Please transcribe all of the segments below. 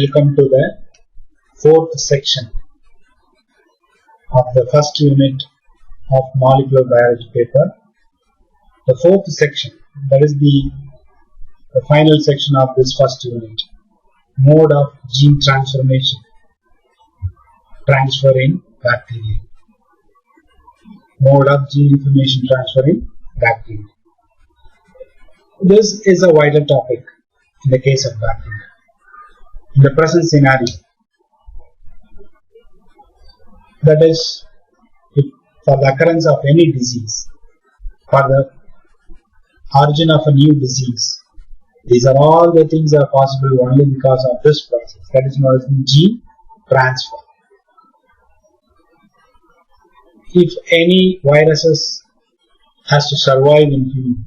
Welcome to the fourth section of the first unit of molecular biology paper. The fourth section, that is the final section of this first unit. Mode of gene transformation, transfer in bacteria. Mode of gene information transfer in bacteria. This is a vital topic in the case of bacteria. In the present scenario, that is, for the occurrence of any disease, for the origin of a new disease, these are all the things that are possible only because of this process, that is known as gene transfer. If any viruses has to survive in human,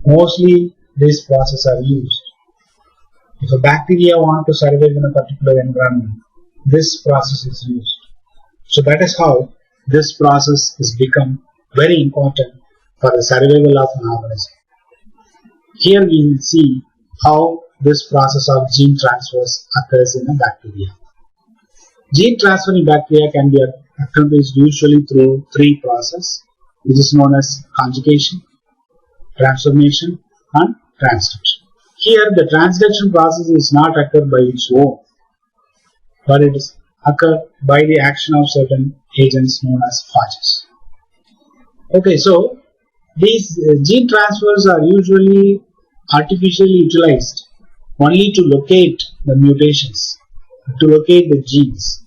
mostly this process are used. If a bacteria want to survive in a particular environment, this process is used. So that is how this process has become very important for the survival of an organism. Here we will see how this process of gene transfers occurs in a bacteria. Gene transfer in bacteria can be accomplished usually through three processes, which is known as conjugation, transformation, and transcription. Here the transduction process is not occurred by its own, but it is occurred by the action of certain agents known as phages. Okay, so these gene transfers are usually artificially utilized only to locate the mutations, to locate the genes.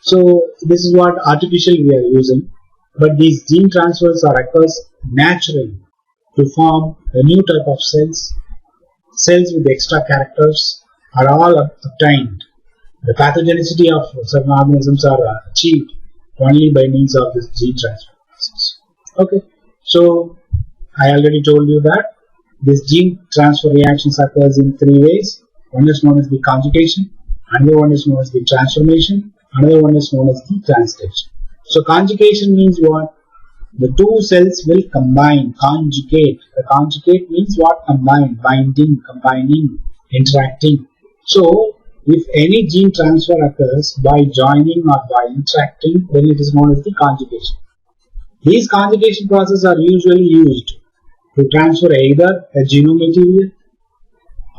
So this is what artificially we are using, but these gene transfers are occurs naturally to form a new type of cells. Cells with extra characters are all obtained. The pathogenicity of certain organisms are achieved only by means of this gene transfer process. Okay, so I already told you that this gene transfer reactions occurs in three ways. One is known as the conjugation, another one is known as the transformation, another one is known as the transduction. So conjugation means what? The two cells will combine, conjugate. The conjugate means what? Combine, binding, combining, interacting. So if any gene transfer occurs by joining or by interacting, then it is known as the conjugation. These conjugation processes are usually used to transfer either a genome material,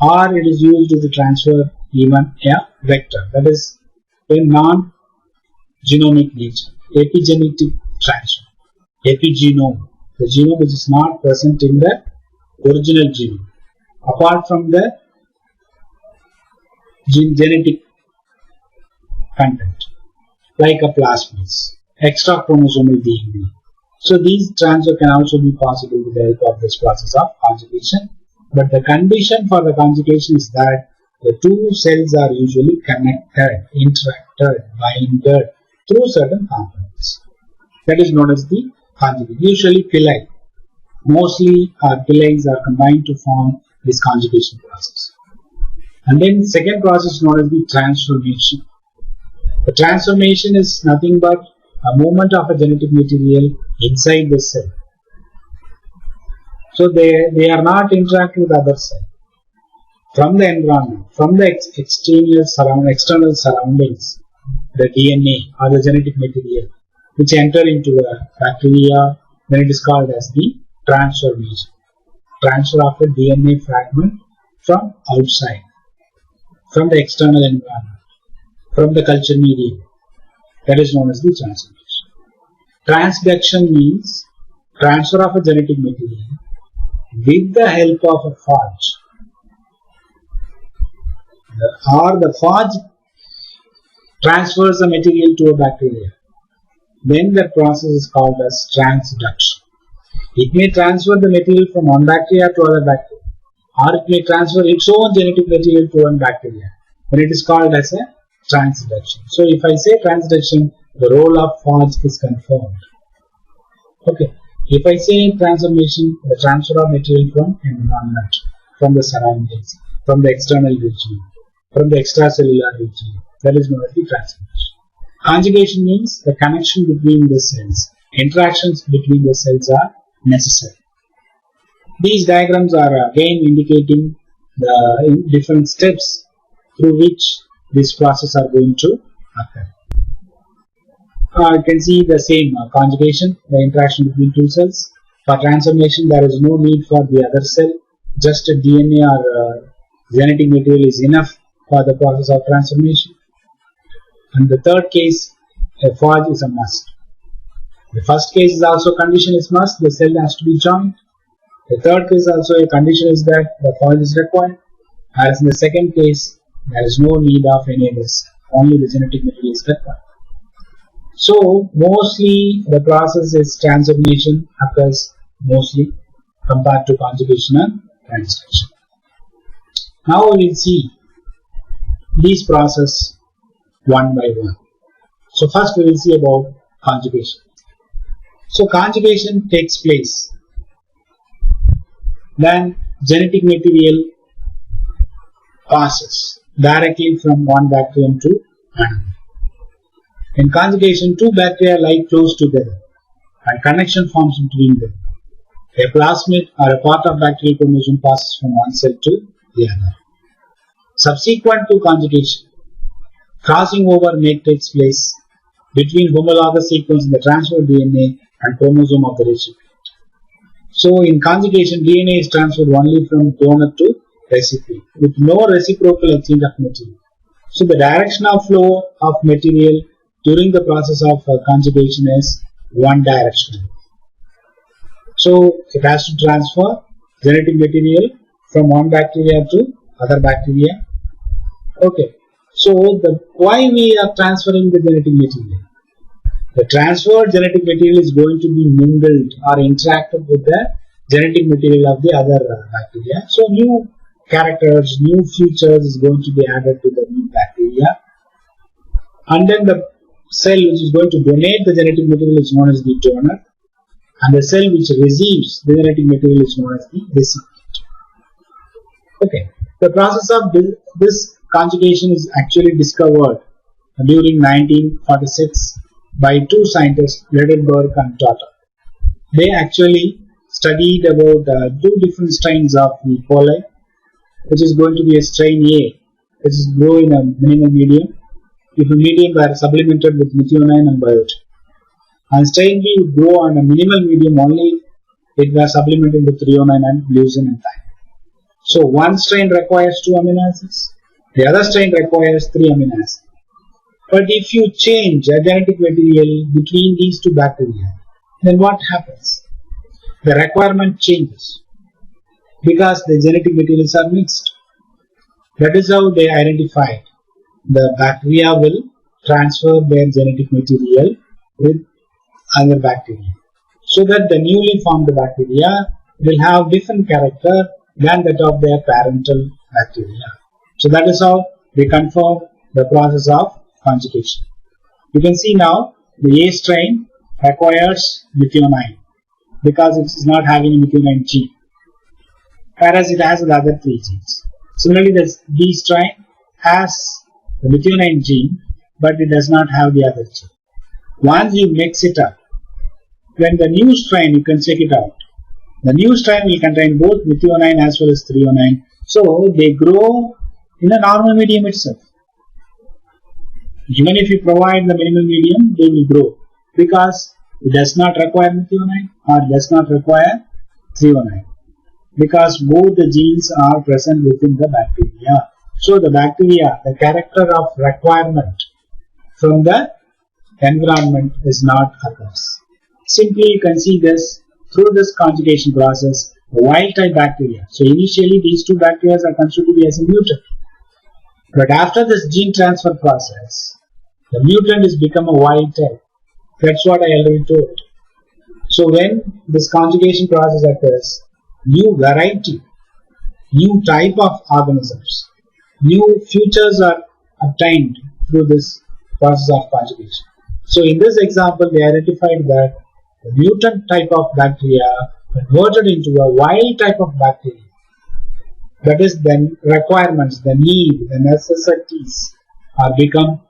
or it is used to transfer even a vector, that is a non-genomic nature, epigenetic transfer. Epigenome, the genome which is not present in the original genome, apart from the genetic content, like a plasmids, extra chromosomal DNA. So these transfer can also be possible with the help of this process of conjugation, but the condition for the conjugation is that the two cells are usually connected, interacted, binded through certain components. That is known as the conjugate. Usually pili. Mostly pilis are combined to form this conjugation process. And then second process known as the transformation. The transformation is nothing but a movement of a genetic material inside the cell. So they are not interacting with other cells. From the environment, from the external surroundings, the DNA or the genetic material which enter into a bacteria, then it is called as the transformation. Transfer of a DNA fragment from outside, from the external environment, from the culture medium. That is known as the transformation. Transduction means transfer of a genetic material with the help of a phage, or the phage transfers the material to a bacteria. Then that process is called as transduction. It may transfer the material from one bacteria to other bacteria, or it may transfer its own genetic material to one bacteria. Then it is called as a transduction. So if I say transduction, the role of phage is confirmed. Okay. If I say transformation, the transfer of material from environment, from the surroundings, from the external region, from the extracellular region, that is known as the transformation. Conjugation means the connection between the cells. Interactions between the cells are necessary. These diagrams are again indicating the different steps through which these processes are going to occur. You can see the same conjugation, the interaction between two cells. For transformation, there is no need for the other cell. Just a DNA or genetic material is enough for the process of transformation. And the third case, a forge is a must. The first case is also condition is must, the cell has to be joined. The third case also a condition is that the forge is required. Whereas in the second case, there is no need of any of this, only the genetic material is required. So mostly the process is transformation occurs mostly compared to conjugation and transcription. Now we will see these processes one by one. So first we will see about conjugation. So conjugation takes place when genetic material passes directly from one bacterium to another. In conjugation, two bacteria lie close together and connection forms between them. A plasmid or a part of bacterial chromosome passes from one cell to the other. Subsequent to conjugation, crossing over takes place between homologous sequence in the transferred DNA and chromosome of the recipient. So in conjugation, DNA is transferred only from donor to recipient with no reciprocal exchange of material. So the direction of flow of material during the process of conjugation is one directional. So it has to transfer genetic material from one bacteria to other bacteria. Okay. So why we are transferring the genetic material? The transferred genetic material is going to be mingled or interacted with the genetic material of the other bacteria. So new characters, new features is going to be added to the new bacteria. And then the cell which is going to donate the genetic material is known as the donor. And the cell which receives the genetic material is known as the recipient. Okay. The process of this conjugation is actually discovered during 1946 by two scientists, Ladenburg and Tata. They actually studied about two different strains of E. coli, which is going to be a strain A, which is grow in a minimal medium. If a medium were supplemented with methionine and biotin. And strain B would grow on a minimal medium only it was supplemented with threonine and leucine and thymine. So one strain requires 2 amino acids, the other strain requires 3 amino acids. But if you change a genetic material between these two bacteria, then what happens? The requirement changes because the genetic materials are mixed. That is how they identified the bacteria will transfer their genetic material with other bacteria, so that the newly formed bacteria will have different character than that of their parental bacteria. So that is how we confirm the process of conjugation. You can see now the A strain requires methionine because it is not having a methionine gene, whereas it has the other 3 genes. Similarly, the B strain has the methionine gene, but it does not have the other gene. Once you mix it up, when the new strain, you can check it out. The new strain will contain both methionine as well as threonine. So they grow in a normal medium itself. Even if you provide the minimal medium, they will grow because it does not require methionine or does not require threonine, because both the genes are present within the bacteria. So the bacteria, the character of requirement from the environment is not occurs. Simply you can see this through this conjugation process, the wild type bacteria. So initially these two bacteria are considered to be as a mutant. But after this gene transfer process, the mutant is become a wild type. That's what I already told. So when this conjugation process occurs, new variety, new type of organisms, new features are obtained through this process of conjugation. So in this example, they identified that the mutant type of bacteria converted into a wild type of bacteria. That is, then requirements, the need, the necessities are become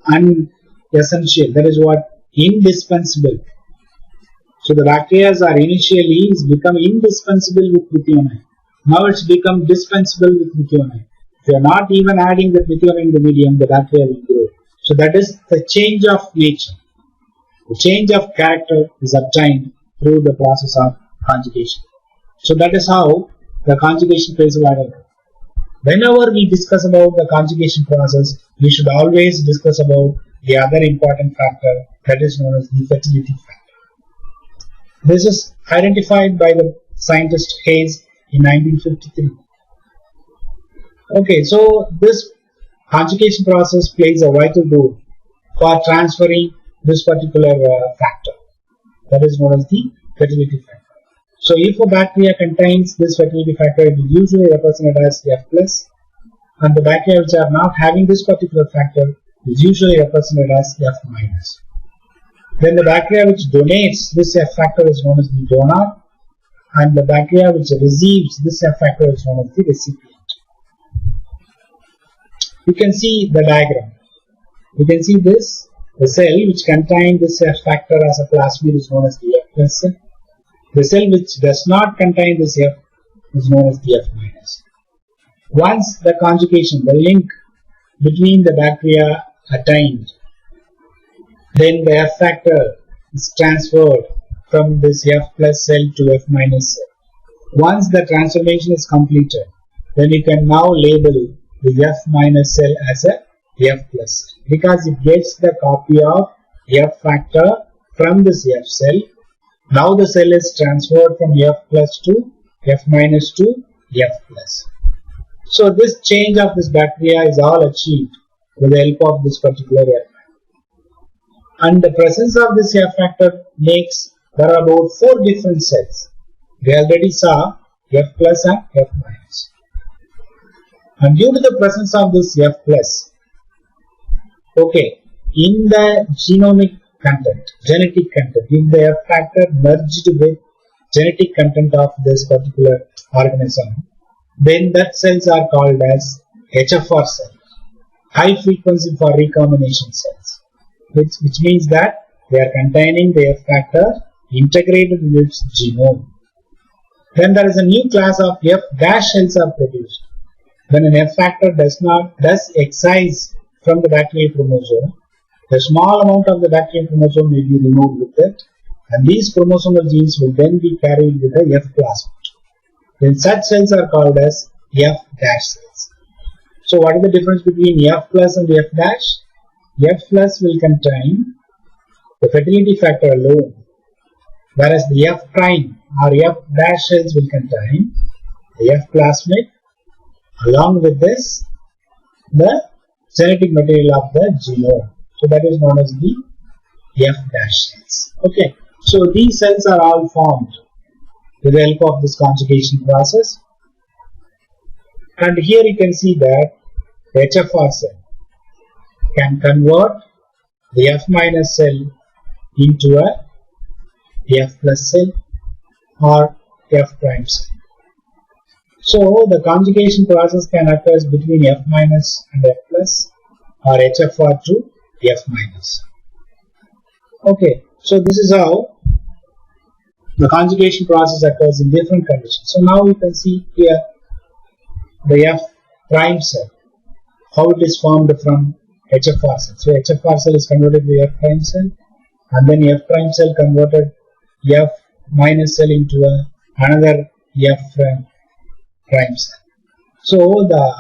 unessential. That is what indispensable. So the bacteria are initially become indispensable with methionine. Now it's become dispensable with methionine. If you are not even adding the methionine in the medium, the bacteria will grow. So that is the change of nature. The change of character is obtained through the process of conjugation. So that is how the conjugation plays a vital role. Whenever we discuss about the conjugation process, we should always discuss about the other important factor that is known as the fertility factor. This is identified by the scientist Hayes in 1953. Okay, so this conjugation process plays a vital role for transferring this particular factor that is known as the fertility factor. So if a bacteria contains this fertility factor, it is usually represented as F+, and the bacteria which are not having this particular factor is usually represented as F-. Then the bacteria which donates this F factor is known as the donor, and the bacteria which receives this F factor is known as the recipient. You can see the diagram. You can see this, the cell which contains this F factor as a plasmid is known as the F+ cell. The cell which does not contain this F is known as the F-. Once the conjugation, the link between the bacteria attained, then the F factor is transferred from this F+ cell to F- cell. Once the transformation is completed, then you can now label the F- cell as a F+, because it gets the copy of F factor from this F cell. Now the cell is transferred from F+ to F- to F+. So this change of this bacteria is all achieved with the help of this particular F factor. And the presence of this F factor makes there are about 4 different cells. We already saw F+ and F-. And due to the presence of this F+, okay, in the genomic content, genetic content, if the F factor merged with genetic content of this particular organism, then that cells are called as HFR cells, high frequency for recombination cells, which means that they are containing the F factor integrated in its genome. Then there is a new class of F- cells are produced. When an F factor does excise from the bacterial chromosome, a small amount of the bacterial chromosome will be removed with it, and these chromosomal genes will then be carried with the F plasmid. Then such cells are called as F- cells. So what is the difference between F+ and F-? F+ will contain the fertility factor alone, whereas the F' or F- cells will contain the F plasmid along with this the genetic material of the genome. So that is known as the F- cells. Okay, so these cells are all formed with the help of this conjugation process. And here you can see that the HFR cell can convert the F- cell into a F+ cell or F' cell. So the conjugation process can occur between F- and F+ or HFR to F-. Okay, so this is how the conjugation process occurs in different conditions. So now we can see here the F' cell, how it is formed from HFR cell. So HFR cell is converted to F' cell, and then F' cell converted F- cell into another F' cell. So the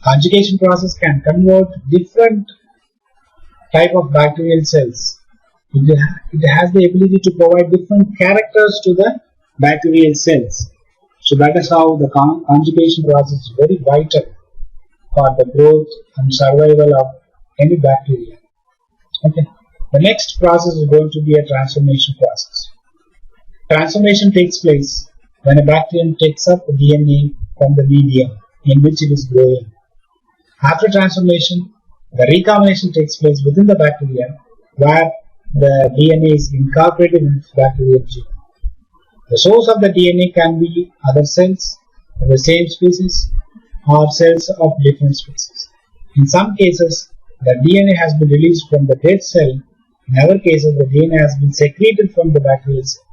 conjugation process can convert different type of bacterial cells. It has the ability to provide different characters to the bacterial cells. So that is how the conjugation process is very vital for the growth and survival of any bacteria. Okay. The next process is going to be a transformation process. Transformation takes place when a bacterium takes up DNA from the medium in which it is growing. After transformation, the recombination takes place within the bacterium where the DNA is incorporated into the bacterial genome. The source of the DNA can be other cells of the same species or cells of different species. In some cases, the DNA has been released from the dead cell. In other cases, the DNA has been secreted from the bacterial cell.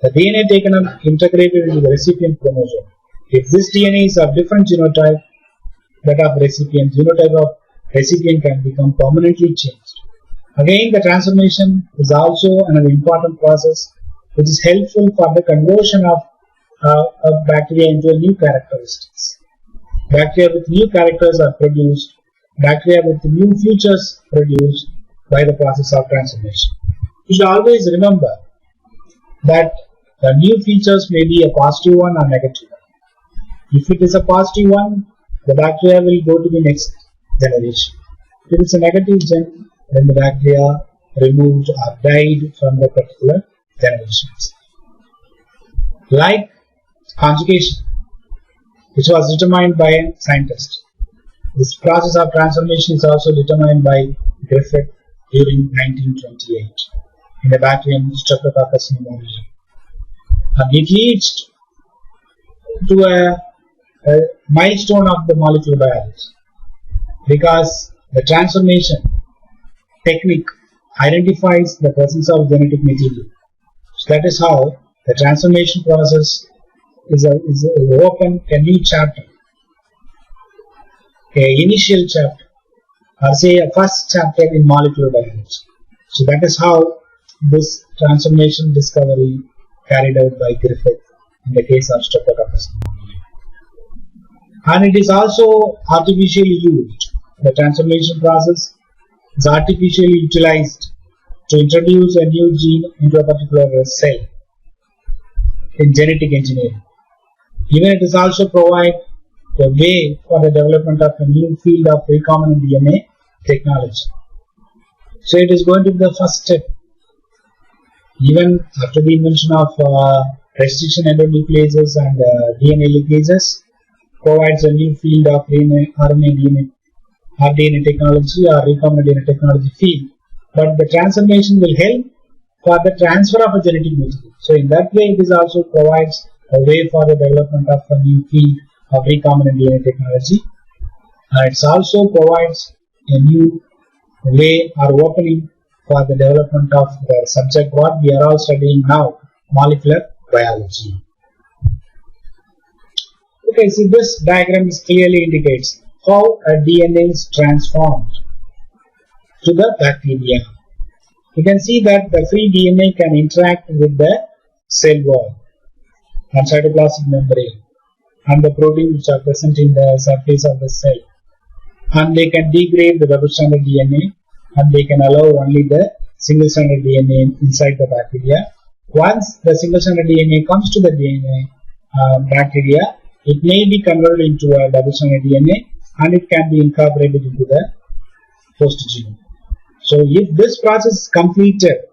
The DNA taken up integrated into the recipient chromosome. If this DNA is of different genotype, that of recipient. Genotype of recipient can become permanently changed. Again, the transformation is also another important process which is helpful for the conversion of bacteria into new characteristics. Bacteria with new characters are produced. Bacteria with new features produced by the process of transformation. You should always remember that the new features may be a positive one or negative one. If it is a positive one, the bacteria will go to the next generation. If it is a negative gen, then the bacteria removed or died from the particular generations. Like conjugation, which was determined by a scientist. This process of transformation is also determined by Griffith during 1928 in the bacterium Streptococcus pneumoniae. And it leads to a milestone of the molecular biology, because the transformation technique identifies the presence of genetic material. So that is how the transformation process is open a new chapter, a initial chapter, or say a first chapter in molecular biology. So that is how this transformation discovery carried out by Griffith in the case of Streptococcus pneumoniae. And it is also artificially used. The transformation process is artificially utilized to introduce a new gene into a particular cell in genetic engineering. Even it is also provide a way for the development of a new field of recombinant DNA technology. So it is going to be the first step. Even after the invention of restriction endonucleases and DNA ligases, provides a new field of RNA DNA technology or recombinant DNA technology field. But the transformation will help for the transfer of a genetic material. So in that way, it also provides a way for the development of a new field of recombinant DNA technology. And it also provides a new way or opening for the development of the subject what we are all studying now, molecular biology. Okay, so this diagram clearly indicates how a DNA is transformed to the bacteria. You can see that the free DNA can interact with the cell wall and cytoplasmic membrane and the proteins which are present in the surface of the cell, and they can degrade the double-stranded DNA, and they can allow only the single-stranded DNA inside the bacteria. Once the single-stranded DNA comes to the bacteria, it may be converted into a double-stranded DNA and it can be incorporated into the host genome. So if this process is completed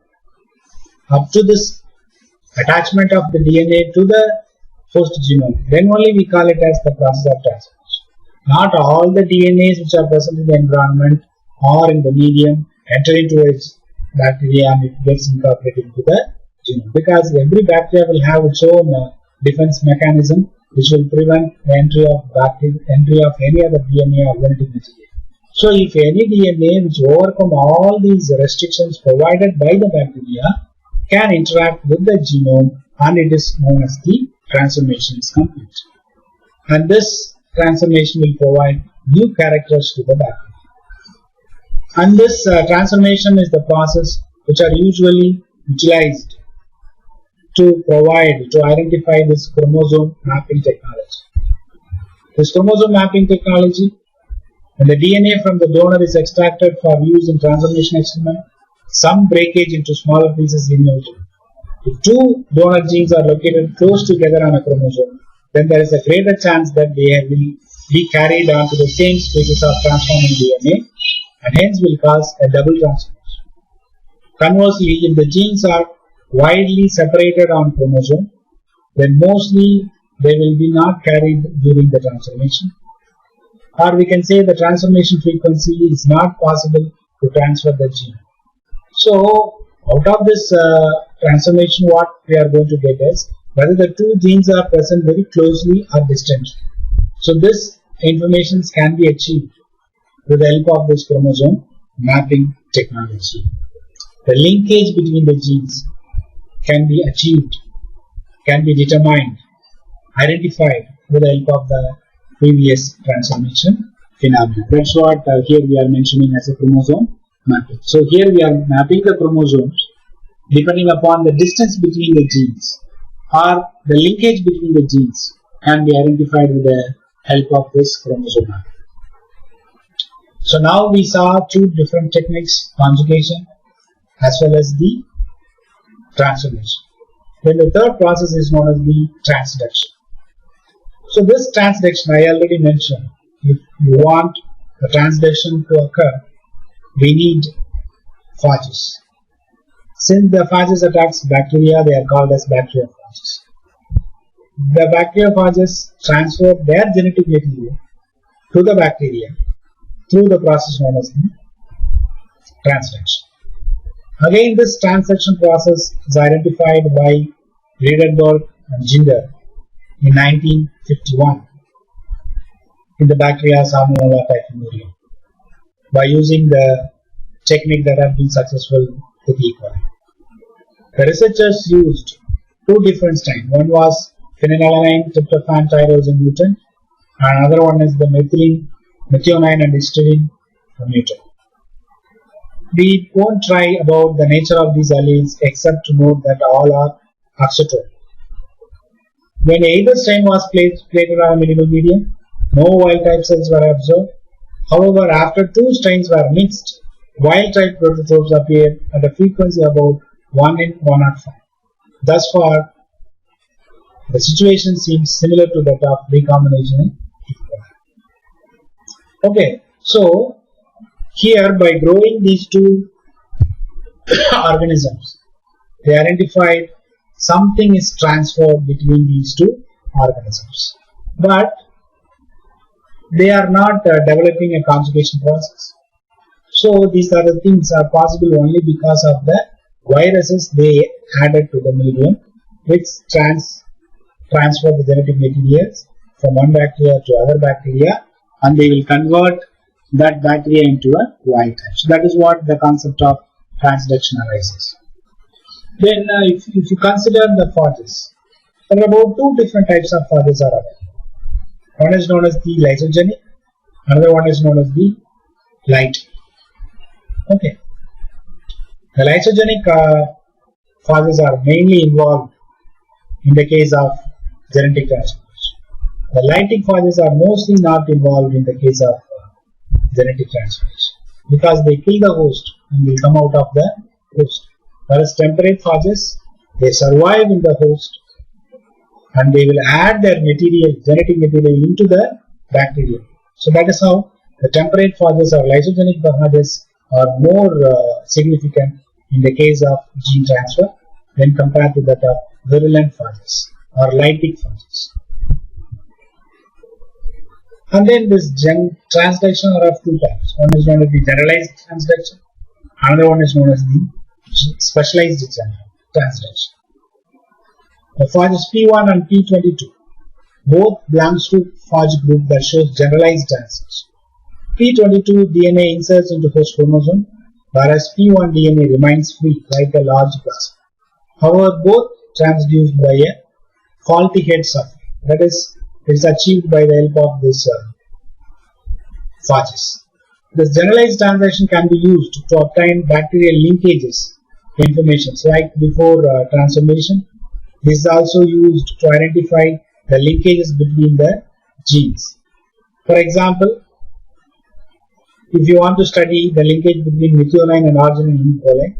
up to this attachment of the DNA to the host genome, then only we call it as the process of transformation. Not all the DNAs which are present in the environment or in the medium enter into its bacteria and it gets incorporated into the genome, because every bacteria will have its own defense mechanism which will prevent the entry of any other DNA or genetic material. So if any DNA which overcome all these restrictions provided by the bacteria can interact with the genome, and it is known as the transformation is complete. And this transformation will provide new characters to the bacteria. And this transformation is the process which are usually utilized to identify this chromosome mapping technology. This chromosome mapping technology, when the DNA from the donor is extracted for use in transformation experiment, some breakage into smaller pieces is inevitable. If two donor genes are located close together on a chromosome, then there is a greater chance that they will be carried on to the same species of transforming DNA, and hence will cause a double transformation. Conversely, if the genes are widely separated on chromosome, then mostly they will be not carried during the transformation. Or we can say the transformation frequency is not possible to transfer the gene. So out of this transformation, what we are going to get is whether the two genes are present very closely or distant. So this information can be achieved with the help of this chromosome mapping technology. The linkage between the genes can be achieved, can be determined, identified with the help of the previous transformation phenomenon. That's what here we are mentioning as a chromosome mapping. So here we are mapping the chromosomes depending upon the distance between the genes or the linkage between the genes can be identified with the help of this chromosome mapping. So now we saw two different techniques, conjugation as well as the transformation. Then the third process is known as the transduction. So this transduction I already mentioned. If you want the transduction to occur, we need phages. Since the phages attacks bacteria, they are called as bacteriophages. The bacteriophages transfer their genetic material to the bacteria through the process known as the transduction. Again, this transduction process is identified by Riedenberg and Ginder in 1951 in the Bacteria Salmonella typhimurium by using the technique that has been successful with E. coli. The researchers used two different strains. One was phenylalanine tryptophan tyrosine mutant, and another one is the methionine and histidine mutant. We won't try about the nature of these alleles except to note that all are oxytocin. When either strain was plated on a minimal medium, no wild type cells were observed. However, after two strains were mixed, wild type protozoes appeared at a frequency about 1 in 105. Thus far, the situation seems similar to that of recombination in E. coli. Okay, so here by growing these two organisms, they identified something is transferred between these two organisms, but they are not developing a conjugation process. So these are the things are possible only because of the viruses they added to the medium, which transfer the genetic materials from one bacteria to other bacteria, and they will convert that bacteria into a wild type. So that is what the concept of transduction arises. Then if you consider the phages, there are about two different types of phages are available. One is known as the lysogenic, another one is known as the lytic. Okay. The lysogenic phages are mainly involved in the case of genetic transformation. The lytic phages are mostly not involved in the case of genetic transformation because they kill the host and will come out of the host. Whereas temperate phages, they survive in the host and they will add their material, genetic material into the bacteria. So that is how the temperate phages or lysogenic phages are more significant in the case of gene transfer when compared to that of virulent phages or lytic phages. And then this transduction are of two types. One is known as the generalized transduction, another one is known as the specialized transduction. The phages P1 and P22 both belongs to phage group that shows generalized transduction. P22 DNA inserts into host chromosome, whereas P1 DNA remains free like a large plasma. However, both transduced by a faulty head software. That is, it is achieved by the help of this phages. This generalized transduction can be used to obtain bacterial linkages information. So like before transformation, this is also used to identify the linkages between the genes. For example, if you want to study the linkage between methionine and arginine in E. coli,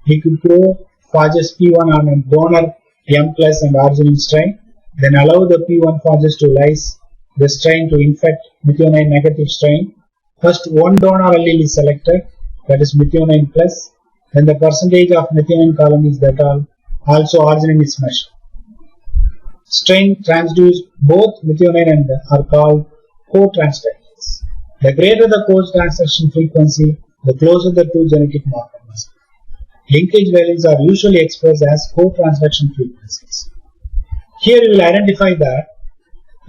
we could grow phages P1 on a donor M+ and arginine strain, then allow the P1 phages to lyse the strain to infect methionine negative strain. First, one donor allele is selected, that is methionine plus, then the percentage of methionine colonies that are also arginine is measured. Strain transduced both methionine and are called co-transductions. The greater the co-transduction frequency, the closer the two genetic markers must be. Linkage values are usually expressed as co-transduction frequencies. Here you will identify that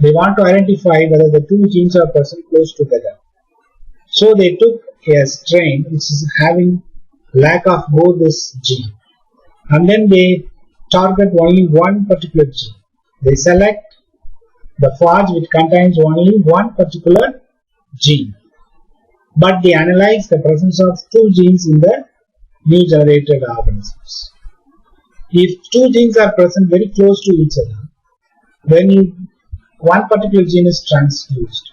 they want to identify whether the two genes are present close together. So they took a strain which is having lack of both this gene, and then they target only one particular gene. They select the phage which contains only one particular gene. But they analyze the presence of two genes in the new generated organisms. If two genes are present very close to each other, then one particular gene is transduced.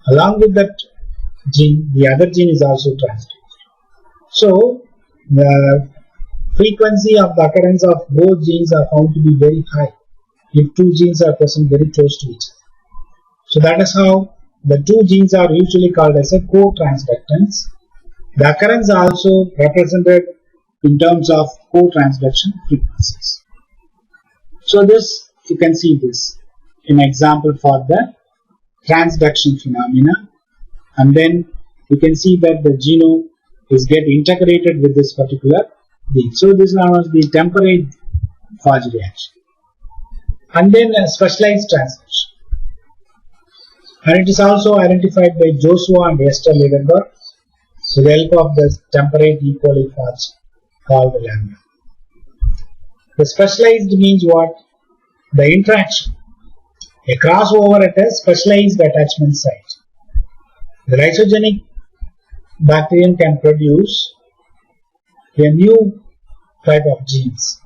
Along with that gene, the other gene is also transduced. So, the frequency of the occurrence of both genes are found to be very high if two genes are present very close to each other. So that is how the two genes are usually called as a co-transductants. The occurrence are also represented in terms of co-transduction frequencies. So this, you can see this in example for the transduction phenomena, and then you can see that the genome is get integrated with this particular gene. So this is known as the temperate phage reaction. And then a specialized transduction. And it is also identified by Joshua and Esther Liebenberg with the help of the temperate E. coli phage called lambda. The specialized means what? The interaction. A crossover at a specialized attachment site. The lysogenic bacterium can produce a new type of genes.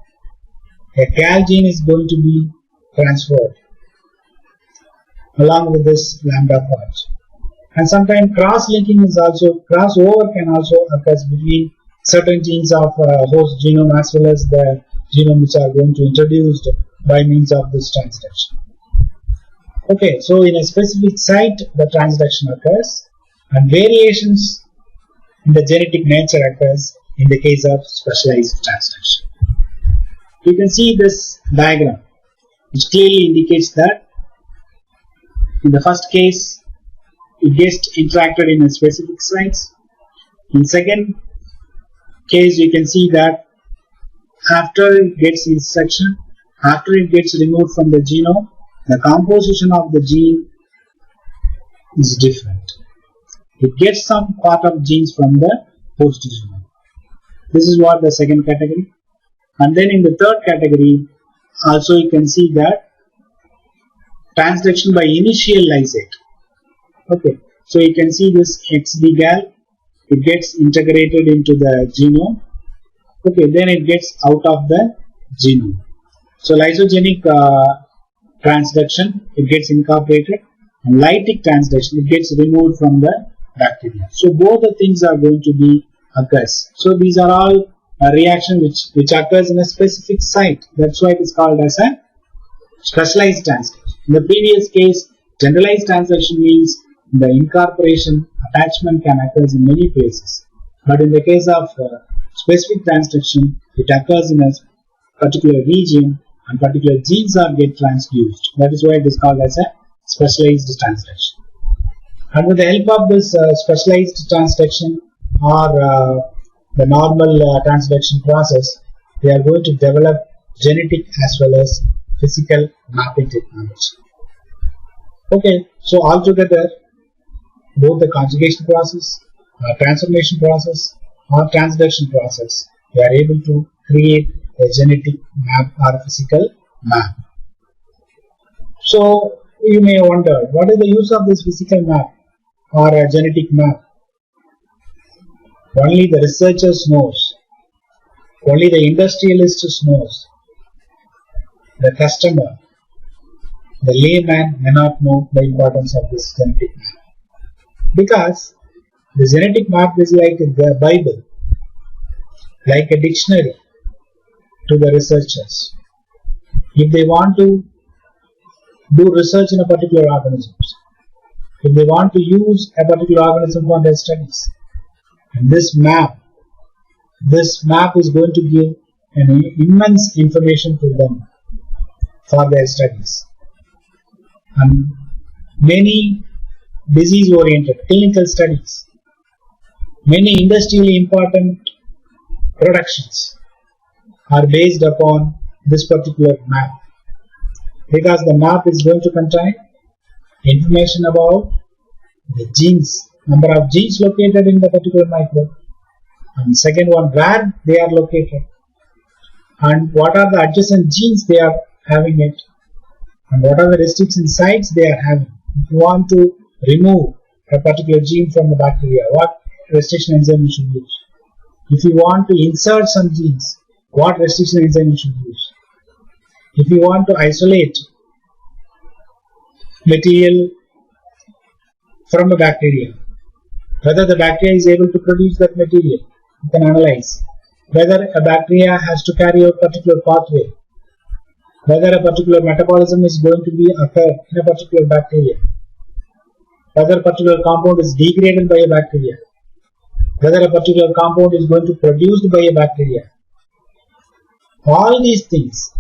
A gal gene is going to be transferred along with this lambda phage. And sometimes cross-linking is also, crossover can also occur between certain genes of host genome as well as the genome which are going to be introduced by means of this transduction. Okay, so in a specific site the transduction occurs and variations in the genetic nature occurs in the case of specialized transduction. You can see this diagram which clearly indicates that in the first case it gets interacted in a specific sites. In second case you can see that after it gets insertion, after it gets removed from the genome, the composition of the gene is different. It gets some part of genes from the host genome. This is what the second category. And then in the third category, also you can see that transduction by initial lysate. Okay, so you can see this XB-gal, it gets integrated into the genome. Okay, then it gets out of the genome. So lysogenic transduction, it gets incorporated, and lytic transduction, it gets removed from the bacteria. So both the things are going to be occurs. So these are all a reaction which occurs in a specific site. That's why it is called as a specialized transduction. In the previous case, generalized transduction means the incorporation attachment can occur in many places. But in the case of specific transduction, it occurs in a particular region and particular genes are get transduced. That is why it is called as a specialized transduction. And with the help of this specialized transduction or the normal transduction process, they are going to develop genetic as well as physical mapping technology. Okay, so altogether, both the conjugation process, transformation process or transduction process, they are able to create a genetic map or a physical map. So you may wonder, what is the use of this physical map or a genetic map? Only the researchers knows. Only the industrialists knows. The customer, the layman may not know the importance of this genetic map. Because the genetic map is like the Bible, like a dictionary to the researchers. If they want to do research in a particular organism, if they want to use a particular organism for their studies, and this map is going to give an immense information to them for their studies. And many disease-oriented clinical studies, many industrially important productions are based upon this particular map, because the map is going to contain information about the genes, number of genes located in the particular microbe, and second one, where they are located, and what are the adjacent genes they are having it, and what are the restriction sites they are having. If you want to remove a particular gene from the bacteria, what restriction enzyme you should use. If you want to insert some genes, what restriction enzyme you should use. If you want to isolate material from a bacteria, whether the bacteria is able to produce that material, you can analyze. Whether a bacteria has to carry a particular pathway, whether a particular metabolism is going to be occurred in a particular bacteria, whether a particular compound is degraded by a bacteria, whether a particular compound is going to be produced by a bacteria. All these things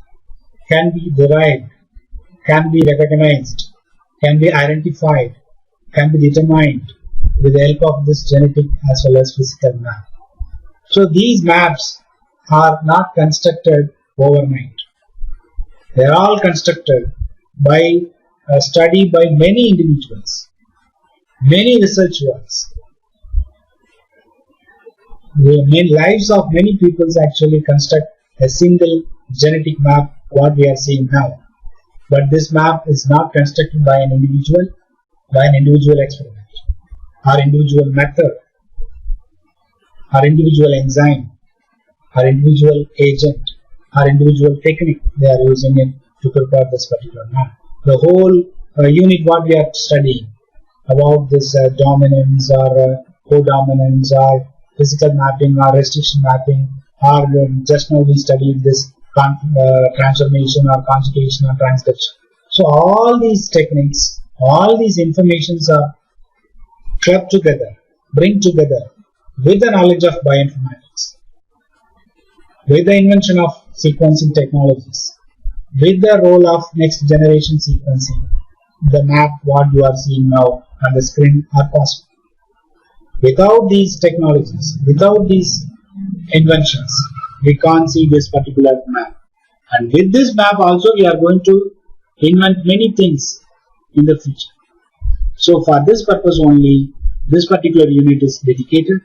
can be derived, can be recognized, can be identified, can be determined with the help of this genetic as well as physical map. So these maps are not constructed overnight. They are all constructed by a study by many individuals, many research works. The lives of many people actually construct a single genetic map, what we are seeing now. But this map is not constructed by an individual experiment, or individual method, or individual enzyme, or individual agent, or individual technique they are using it to prepare this particular map. The whole unit what we are studying about this dominance or codominance or physical mapping or restriction mapping, or just now we studied this transformation or conjugation or transcription. So all these techniques, all these informations are clubbed together, bring together with the knowledge of bioinformatics, with the invention of sequencing technologies, with the role of next generation sequencing. The map what you are seeing now on the screen are possible. Without these technologies, without these inventions, we can't see this particular map. And with this map also we are going to invent many things in the future. So for this purpose only, this particular unit is dedicated,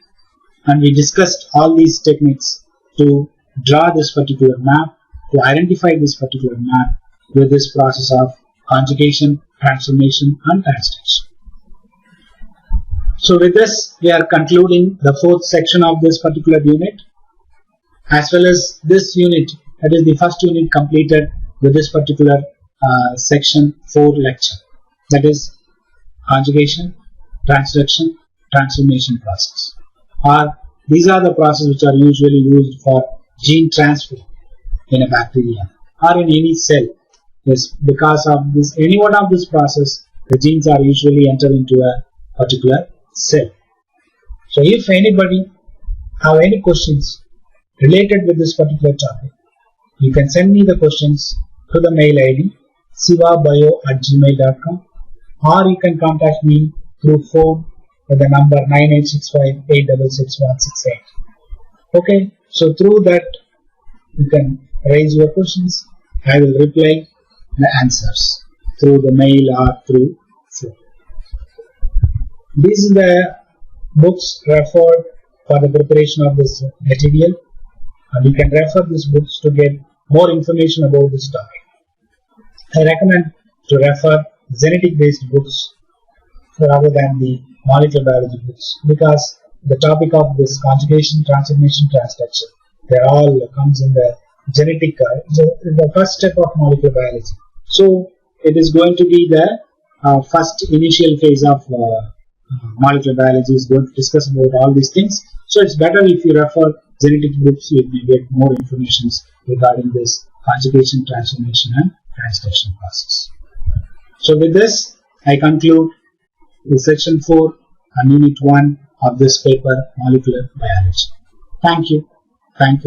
and we discussed all these techniques to draw this particular map, to identify this particular map with this process of conjugation, transformation and translation. So with this, we are concluding the fourth section of this particular unit, as well as this unit, that is the first unit completed with this particular section 4 lecture, that is conjugation, transduction, transformation process. Or these are the processes which are usually used for gene transfer in a bacteria or in any cell. Yes, because of this, any one of this process, the genes are usually entered into a particular cell. So if anybody have any questions related with this particular topic, you can send me the questions to the mail ID sivabio@gmail.com, or you can contact me through phone with the number 9865-866-168. Okay, so through that you can raise your questions. I will reply the answers through the mail or through phone. These are the books referred for the preparation of this material, and you can refer these books to get more information about this topic. I recommend to refer genetic based books rather than the molecular biology books, because the topic of this conjugation, transformation, transduction, they all comes in the genetic, the first step of molecular biology. So it is going to be the first initial phase of molecular biology is going to discuss about all these things. So it's better if you refer genetic books, you may get more information regarding this conjugation, transformation and transduction process. So with this, I conclude the section 4 and unit 1 of this paper, molecular biology. Thank you, and